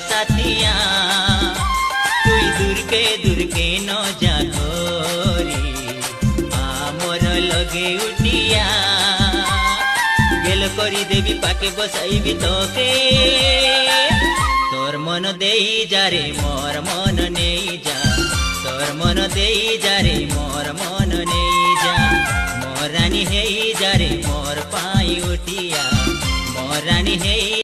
সাথিয়া তুই দূরকে ন যা ঘরি আমার লগে উঠিয়া গেল করি দেবী পাকে বসাইবি তোকে তোর মন দেই যা রে মোর মন নেই যা তোর মন দেই যা রে মোর মন নেই যা মোর রানী হেই যা রে মোর পাই উঠিয়া মোর রানী হেই